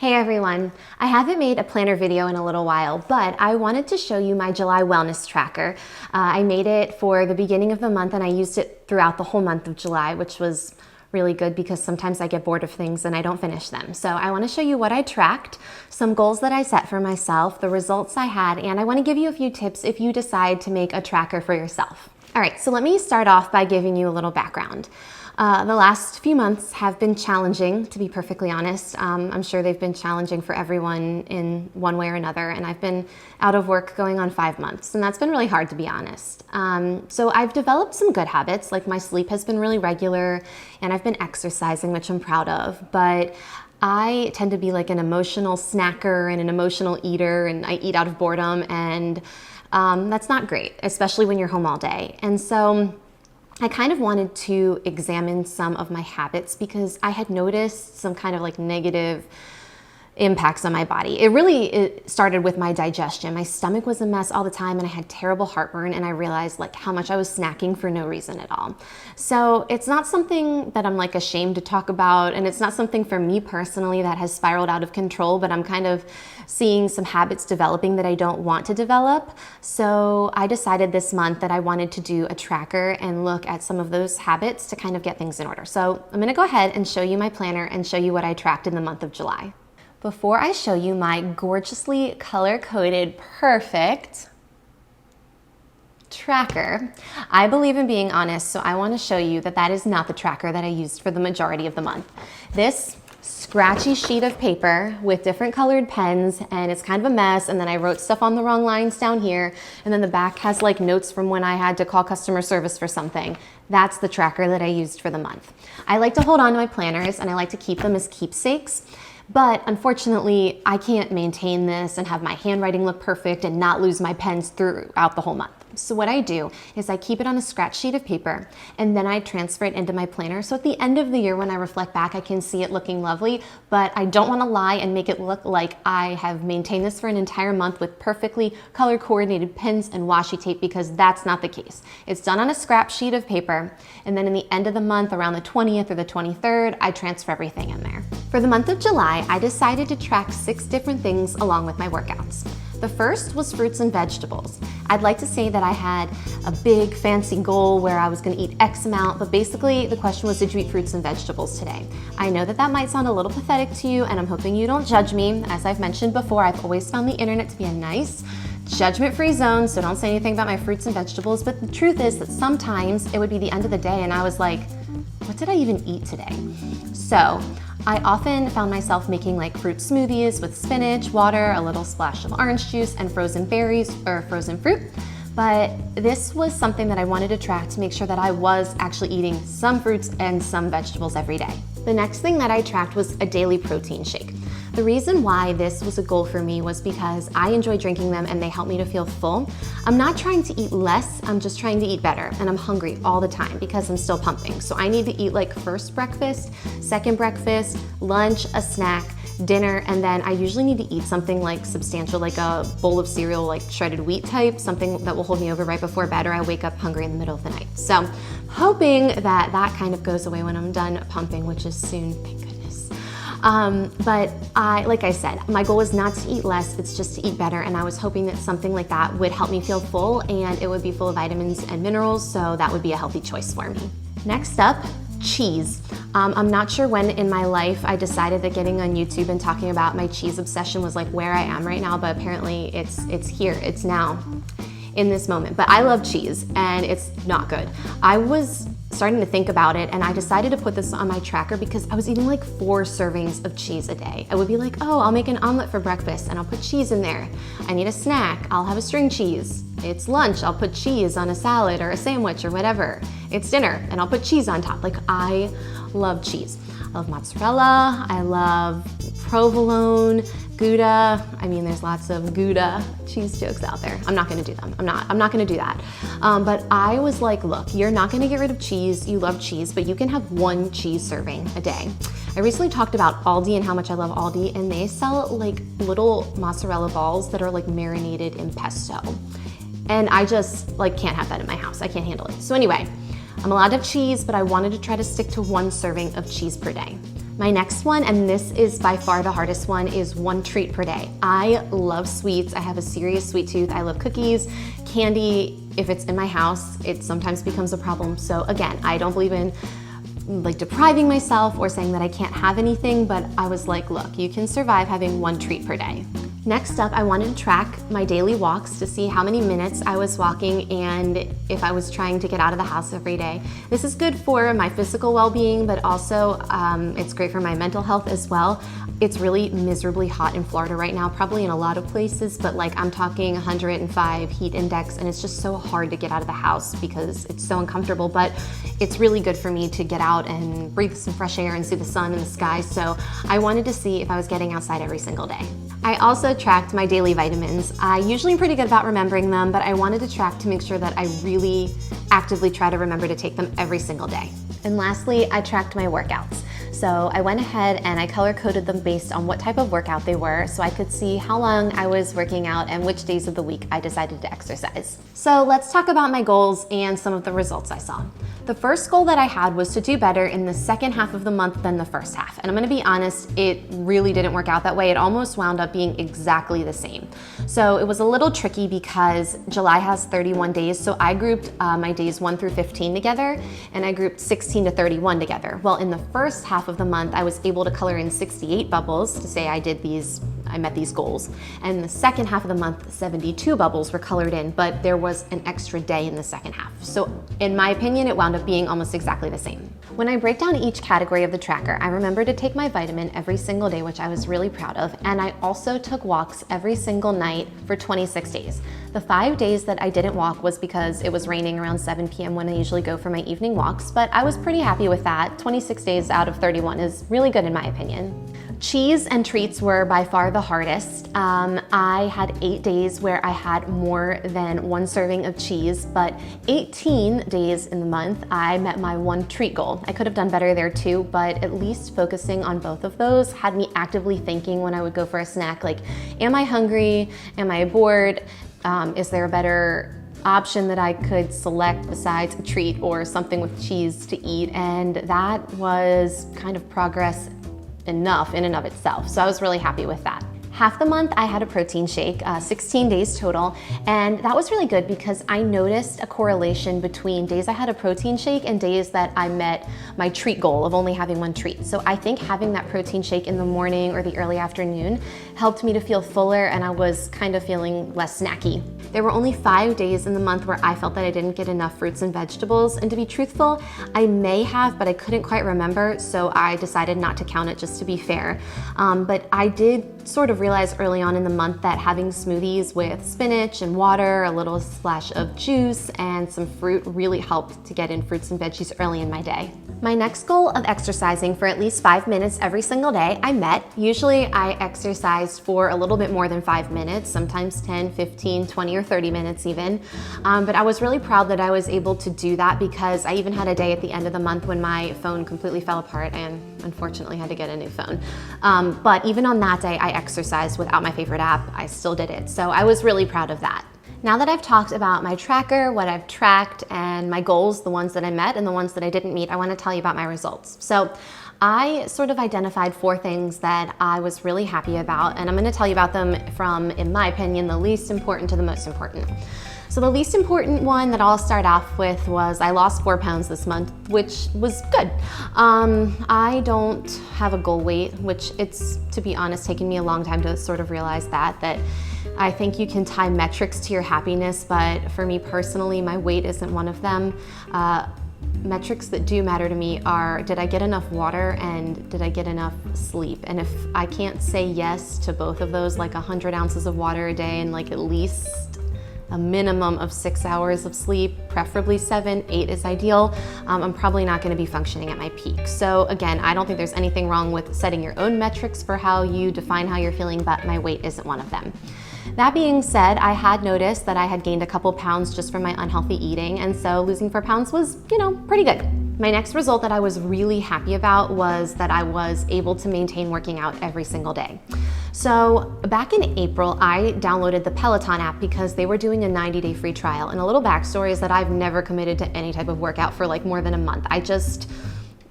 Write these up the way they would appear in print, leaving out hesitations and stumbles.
Hey everyone, I haven't made a planner video in a little while, but I wanted to show you my July wellness tracker. I made it for the beginning of the month and I used it throughout the whole month of July, which was really good because sometimes I get bored of things and I don't finish them. So I want to show you what I tracked, some goals that I set for myself, the results I had, and I want to give you a few tips if you decide to make a tracker for yourself. All right, so let me start off by giving you a little background. The last few months have been challenging, to be perfectly honest. I'm sure they've been challenging for everyone in one way or another, and I've been out of work going on 5 months, and that's been really hard, to be honest. So I've developed some good habits, like my sleep has been really regular, and I've been exercising, which I'm proud of, but I tend to be like an emotional snacker and an emotional eater, and I eat out of boredom, and that's not great, especially when you're home all day. And so I kind of wanted to examine some of my habits because I had noticed some kind of like negative impacts on my body. It started with my digestion. My stomach was a mess all the time and I had terrible heartburn, and I realized like how much I was snacking for no reason at all. So it's not something that I'm like ashamed to talk about, and it's not something for me personally that has spiraled out of control, but I'm kind of seeing some habits developing that I don't want to develop. So I decided this month that I wanted to do a tracker and look at some of those habits to kind of get things in order. So I'm gonna go ahead and show you my planner and show you what I tracked in the month of July. Before I show you my gorgeously color-coded, perfect tracker, I believe in being honest, so I want to show you that that is not the tracker that I used for the majority of the month. This scratchy sheet of paper with different colored pens, and it's kind of a mess, and then I wrote stuff on the wrong lines down here, and then the back has like notes from when I had to call customer service for something. That's the tracker that I used for the month. I like to hold on to my planners and I like to keep them as keepsakes. But unfortunately, I can't maintain this and have my handwriting look perfect and not lose my pens throughout the whole month. So what I do is I keep it on a scratch sheet of paper and then I transfer it into my planner. So at the end of the year when I reflect back, I can see it looking lovely, but I don't want to lie and make it look like I have maintained this for an entire month with perfectly color coordinated pens and washi tape, because that's not the case. It's done on a scrap sheet of paper, and then in the end of the month, around the 20th or the 23rd, I transfer everything in there. For the month of July, I decided to track 6 different things along with my workouts. The first was fruits and vegetables. I'd like to say that I had a big fancy goal where I was gonna eat X amount, but basically the question was, did you eat fruits and vegetables today? I know that that might sound a little pathetic to you, and I'm hoping you don't judge me. As I've mentioned before, I've always found the internet to be a nice, judgment-free zone, so don't say anything about my fruits and vegetables, but the truth is that sometimes it would be the end of the day and I was like, what did I even eat today? So I often found myself making like fruit smoothies with spinach, water, a little splash of orange juice, and frozen berries or frozen fruit. But this was something that I wanted to track to make sure that I was actually eating some fruits and some vegetables every day. The next thing that I tracked was a daily protein shake. The reason why this was a goal for me was because I enjoy drinking them and they help me to feel full. I'm not trying to eat less, I'm just trying to eat better, and I'm hungry all the time because I'm still pumping. So I need to eat like first breakfast, second breakfast, lunch, a snack, dinner, and then I usually need to eat something like substantial, like a bowl of cereal, like shredded wheat type, something that will hold me over right before bed, or I wake up hungry in the middle of the night. So hoping that that kind of goes away when I'm done pumping, which is soon, thank goodness. But like I said, my goal is not to eat less, it's just to eat better, and I was hoping that something like that would help me feel full, and it would be full of vitamins and minerals, so that would be a healthy choice for me. Next up, cheese. I'm not sure when in my life I decided that getting on YouTube and talking about my cheese obsession was like where I am right now, but apparently it's here, it's now, in this moment. But I love cheese and it's not good. I was starting to think about it and I decided to put this on my tracker because I was eating like 4 servings of cheese a day. I would be like, oh, I'll make an omelet for breakfast and I'll put cheese in there. I need a snack, I'll have a string cheese. It's lunch, I'll put cheese on a salad or a sandwich or whatever. It's dinner and I'll put cheese on top. Like, I love cheese. I love mozzarella, I love provolone, Gouda. I mean, there's lots of Gouda cheese jokes out there. I'm not gonna do them. I'm not gonna do that. But I was like, look, you're not gonna get rid of cheese. You love cheese, but you can have 1 cheese serving a day. I recently talked about Aldi and how much I love Aldi, and they sell like little mozzarella balls that are like marinated in pesto. And I just like can't have that in my house. I can't handle it. So anyway, I'm allowed to have cheese, but I wanted to try to stick to 1 serving of cheese per day. My next one, and this is by far the hardest one, is 1 treat per day. I love sweets. I have a serious sweet tooth. I love cookies, candy. If it's in my house, it sometimes becomes a problem. So again, I don't believe in like depriving myself or saying that I can't have anything, but I was like, look, you can survive having 1 treat per day. Next up, I wanted to track my daily walks to see how many minutes I was walking and if I was trying to get out of the house every day. This is good for my physical well-being, but also it's great for my mental health as well. It's really miserably hot in Florida right now, probably in a lot of places, but like I'm talking 105 heat index, and it's just so hard to get out of the house because it's so uncomfortable, but it's really good for me to get out and breathe some fresh air and see the sun and the sky. So I wanted to see if I was getting outside every single day. I also tracked my daily vitamins. I usually am pretty good about remembering them, but I wanted to track to make sure that I really actively try to remember to take them every single day. And lastly, I tracked my workouts. So I went ahead and I color-coded them based on what type of workout they were so I could see how long I was working out and which days of the week I decided to exercise. So let's talk about my goals and some of the results I saw. The first goal that I had was to do better in the second half of the month than the first half. And I'm gonna be honest, it really didn't work out that way. It almost wound up being exactly the same. So it was a little tricky because July has 31 days. So I grouped my days 1 through 15 together, and I grouped 16 to 31 together. Well, in the first half of the month, I was able to color in 68 bubbles to say I met these goals. And in the second half of the month, 72 bubbles were colored in, but there was an extra day in the second half. So in my opinion, it wound up being almost exactly the same. When I break down each category of the tracker, I remember to take my vitamin every single day, which I was really proud of. And I also took walks every single night for 26 days. The 5 days that I didn't walk was because it was raining around 7 p.m. when I usually go for my evening walks, but I was pretty happy with that. 26 days out of 31 is really good in my opinion. Cheese and treats were by far the hardest. I had 8 days where I had more than 1 serving of cheese, but 18 days in the month, I met my 1 treat goal. I could have done better there too, but at least focusing on both of those had me actively thinking when I would go for a snack, like, am I hungry? Am I bored? Is there a better option that I could select besides a treat or something with cheese to eat? And that was kind of progress enough in and of itself. So I was really happy with that. Half the month I had a protein shake, 16 days total, and that was really good because I noticed a correlation between days I had a protein shake and days that I met my treat goal of only having 1 treat. So I think having that protein shake in the morning or the early afternoon helped me to feel fuller, and I was kind of feeling less snacky. There were only 5 days in the month where I felt that I didn't get enough fruits and vegetables, and to be truthful, I may have, but I couldn't quite remember, so I decided not to count it just to be fair. But I did sort of realize early on in the month that having smoothies with spinach and water, a little splash of juice, and some fruit really helped to get in fruits and veggies early in my day. My next goal of exercising for at least 5 minutes every single day I met. Usually I exercised for a little bit more than 5 minutes, sometimes 10, 15, 20, or 30 minutes even. But I was really proud that I was able to do that because I even had a day at the end of the month when my phone completely fell apart and unfortunately had to get a new phone. But even on that day, I exercised without my favorite app. I still did it. So I was really proud of that. Now that I've talked about my tracker, what I've tracked, and my goals, the ones that I met and the ones that I didn't meet, I want to tell you about my results. So I sort of identified 4 things that I was really happy about, and I'm going to tell you about them from, in my opinion, the least important to the most important. So the least important one that I'll start off with was I lost 4 pounds this month, which was good. I don't have a goal weight, which it's, to be honest, taken me a long time to sort of realize that I think you can tie metrics to your happiness, but for me personally, my weight isn't one of them. Metrics that do matter to me are, did I get enough water and did I get enough sleep? And if I can't say yes to both of those, like 100 ounces of water a day and like at least a minimum of 6 hours of sleep, preferably 7, 8 is ideal, I'm probably not gonna be functioning at my peak. So again, I don't think there's anything wrong with setting your own metrics for how you define how you're feeling, but my weight isn't one of them. That being said, I had noticed that I had gained a couple pounds just from my unhealthy eating, and so losing 4 pounds was, pretty good. My next result that I was really happy about was that I was able to maintain working out every single day. So back in April, I downloaded the Peloton app because they were doing a 90-day free trial. And a little backstory is that I've never committed to any type of workout for like more than a month. I just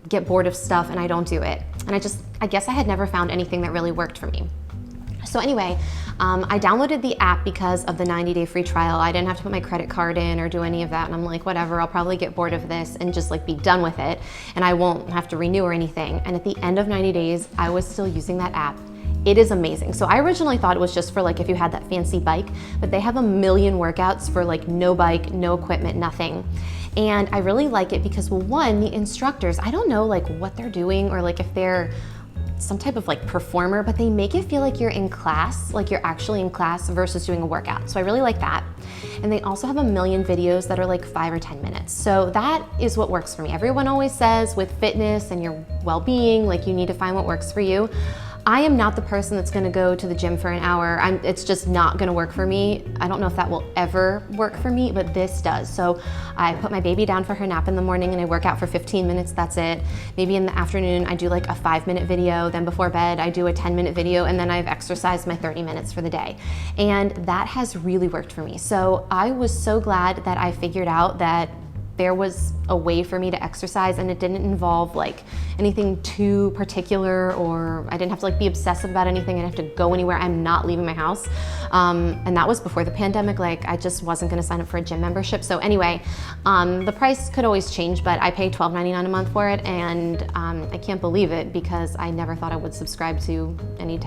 get bored of stuff and I don't do it. And I guess I had never found anything that really worked for me. So anyway, I downloaded the app because of the 90-day free trial. I didn't have to put my credit card in or do any of that. And I'm like, whatever, I'll probably get bored of this and just like be done with it. And I won't have to renew or anything. And at the end of 90 days, I was still using that app. It is amazing. So I originally thought it was just for like if you had that fancy bike, but they have a million workouts for like no bike, no equipment, nothing. And I really like it because, well, one, the instructors, I don't know like what they're doing or like if they're some type of like performer, but they make it feel like you're in class, like you're actually in class versus doing a workout. So I really like that. And they also have a million videos that are like 5 or 10 minutes. So that is what works for me. Everyone always says with fitness and your well-being, like you need to find what works for you. I am not the person that's gonna go to the gym for an hour. It's just not gonna work for me. I don't know if that will ever work for me, but this does. So I put my baby down for her nap in the morning and I work out for 15 minutes, that's it. Maybe in the afternoon, I do like a 5-minute video. Then before bed, I do a 10-minute video, and then I've exercised my 30 minutes for the day. And that has really worked for me. So I was so glad that I figured out that there was a way for me to exercise and it didn't involve like anything too particular, or I didn't have to like be obsessive about anything. I didn't have to go anywhere. I'm not leaving my house. And that was before the pandemic. Like I just wasn't gonna sign up for a gym membership. So anyway, the price could always change, but I pay $12.99 a month for it. And I can't believe it because I never thought I would subscribe to any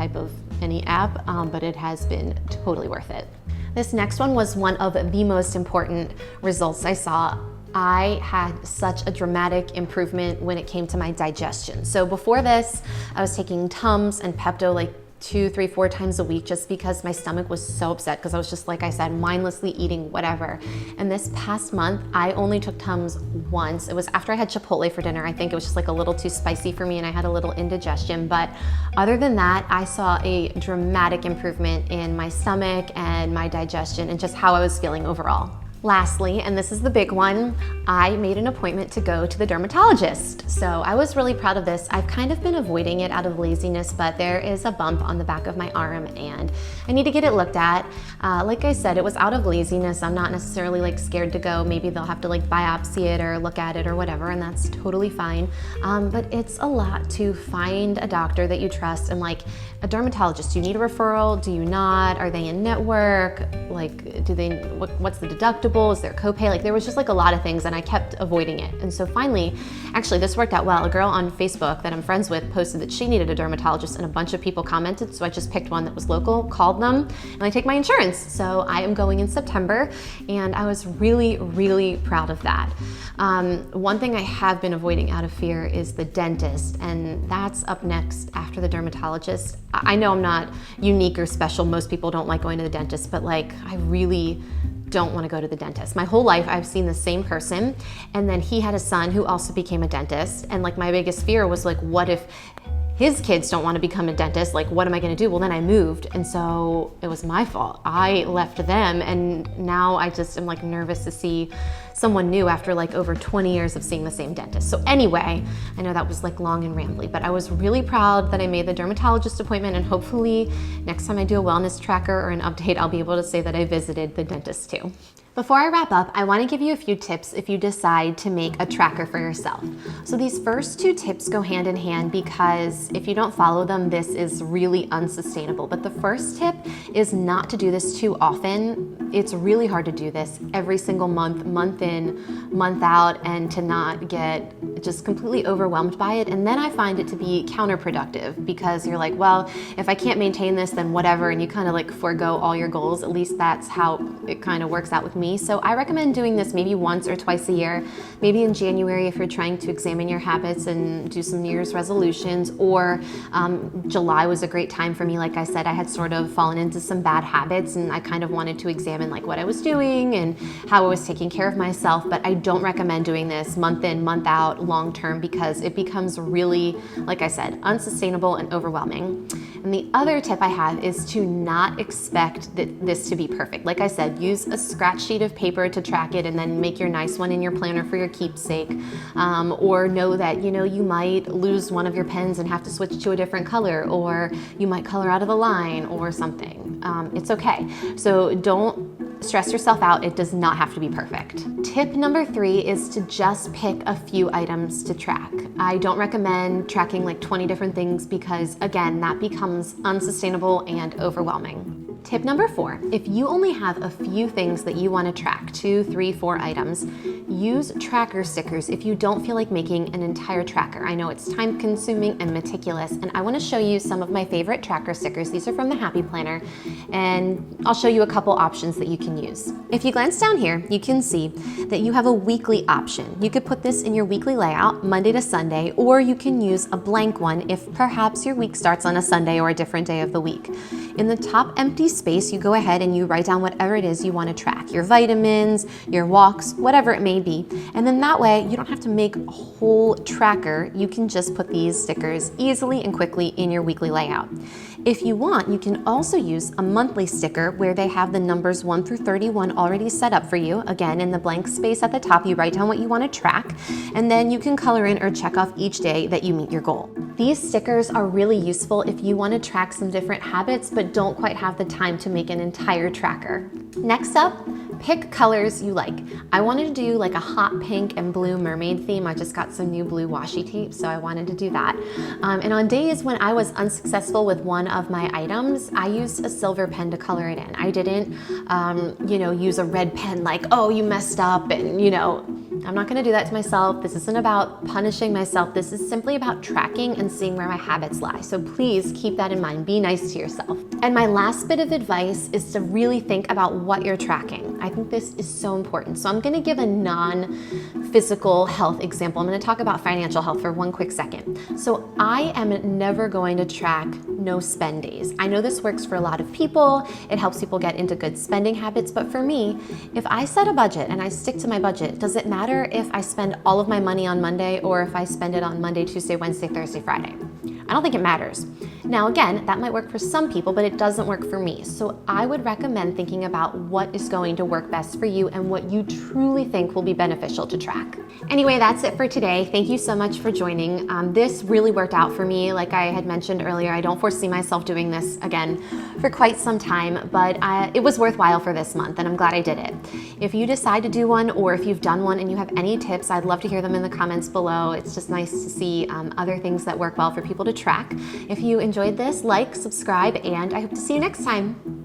app, but it has been totally worth it. This next one was one of the most important results I saw. I had such a dramatic improvement when it came to my digestion. So before this, I was taking Tums and Pepto like 2, 3, 4 times a week just because my stomach was so upset because I was just, like I said, mindlessly eating whatever. And this past month, I only took Tums once. It was after I had Chipotle for dinner. I think it was just like a little too spicy for me and I had a little indigestion. But other than that, I saw a dramatic improvement in my stomach and my digestion and just how I was feeling overall. Lastly, and this is the big one, I made an appointment to go to the dermatologist. So I was really proud of this. I've kind of been avoiding it out of laziness, but there is a bump on the back of my arm and I need to get it looked at. Like I said, it was out of laziness. I'm not necessarily like scared to go. Maybe they'll have to like biopsy it or look at it or whatever, and that's totally fine. But it's a lot to find a doctor that you trust, and like a dermatologist, do you need a referral? Do you not? Are they in network? Like, what's the deductible? Is there a copay? Like there was just like a lot of things and I kept avoiding it. And so finally, actually this worked out well. A girl on Facebook that I'm friends with posted that she needed a dermatologist and a bunch of people commented. So I just picked one that was local, called them, and I take my insurance. So I am going in September and I was really, really proud of that. One thing I have been avoiding out of fear is the dentist, and that's up next after the dermatologist. I know I'm not unique or special. Most people don't like going to the dentist, but like I really don't want to go to the dentist. My whole life I've seen the same person, and then he had a son who also became a dentist, and like my biggest fear was like, what if his kids don't want to become a dentist? Like, what am I going to do? Well, then I moved, and so it was my fault. I left them, and now I just am like nervous to see someone new after like over 20 years of seeing the same dentist. So anyway, I know that was like long and rambly, but I was really proud that I made the dermatologist appointment, and hopefully next time I do a wellness tracker or an update, I'll be able to say that I visited the dentist too. Before I wrap up, I want to give you a few tips if you decide to make a tracker for yourself. So these first 2 tips go hand in hand because if you don't follow them, this is really unsustainable. But the first tip is not to do this too often. It's really hard to do this every single month, month in, month out, and to not get just completely overwhelmed by it. And then I find it to be counterproductive because you're like, well, if I can't maintain this, then whatever, and you kind of like forego all your goals. At least that's how it kind of works out with me. So I recommend doing this maybe once or twice a year, maybe in January if you're trying to examine your habits and do some New Year's resolutions, or July was a great time for me. Like I said, I had sort of fallen into some bad habits and I kind of wanted to examine like what I was doing and how I was taking care of myself. But I don't recommend doing this month in, month out, long term, because it becomes really, like I said, unsustainable and overwhelming. And the other tip I have is to not expect this to be perfect. Like I said, use a scratch sheet of paper to track it and then make your nice one in your planner for your keepsake. Or know that, you might lose one of your pens and have to switch to a different color, or you might color out of the line or something. It's okay. So don't stress yourself out. It does not have to be perfect. Tip number 3 is to just pick a few items to track. I don't recommend tracking like 20 different things because, again, that becomes unsustainable and overwhelming. Tip number 4, if you only have a few things that you want to track, 2, 3, 4 items, use tracker stickers if you don't feel like making an entire tracker. I know it's time consuming and meticulous, and I want to show you some of my favorite tracker stickers. These are from the Happy Planner, and I'll show you a couple options that you can use. If you glance down here, you can see that you have a weekly option. You could put this in your weekly layout, Monday to Sunday, or you can use a blank one if perhaps your week starts on a Sunday or a different day of the week. In the top empty space, you go ahead and you write down whatever it is you want to track, your vitamins, your walks, whatever it may be. And then that way, you don't have to make a whole tracker. You can just put these stickers easily and quickly in your weekly layout. If you want, you can also use a monthly sticker where they have the numbers 1 through 31 already set up for you. Again, in the blank space at the top, you write down what you want to track, and then you can color in or check off each day that you meet your goal. These stickers are really useful if you want to track some different habits but don't quite have the time to make an entire tracker. Next up, pick colors you like. I wanted to do like a hot pink and blue mermaid theme. I just got some new blue washi tape, so I wanted to do that. And on days when I was unsuccessful with one of my items, I used a silver pen to color it in. I didn't, use a red pen like, oh, you messed up, and I'm not gonna do that to myself. This isn't about punishing myself. This is simply about tracking and seeing where my habits lie. So please keep that in mind. Be nice to yourself. And my last bit of advice is to really think about what you're tracking. I think this is so important. So I'm gonna give a non-physical health example. I'm gonna talk about financial health for one quick second. So I am never going to track no spend days. I know this works for a lot of people. It helps people get into good spending habits. But for me, if I set a budget and I stick to my budget, does it matter if I spend all of my money on Monday or if I spend it on Monday, Tuesday, Wednesday, Thursday, Friday? I don't think it matters. Now again, that might work for some people, but it doesn't work for me. So I would recommend thinking about what is going to work best for you and what you truly think will be beneficial to track. Anyway, that's it for today. Thank you so much for joining. This really worked out for me. Like I had mentioned earlier, I don't foresee myself doing this again for quite some time, but it was worthwhile for this month, and I'm glad I did it. If you decide to do one, or if you've done one and you have any tips, I'd love to hear them in the comments below. It's just nice to see other things that work well for people to track. If you enjoyed this, like, subscribe, and I hope to see you next time.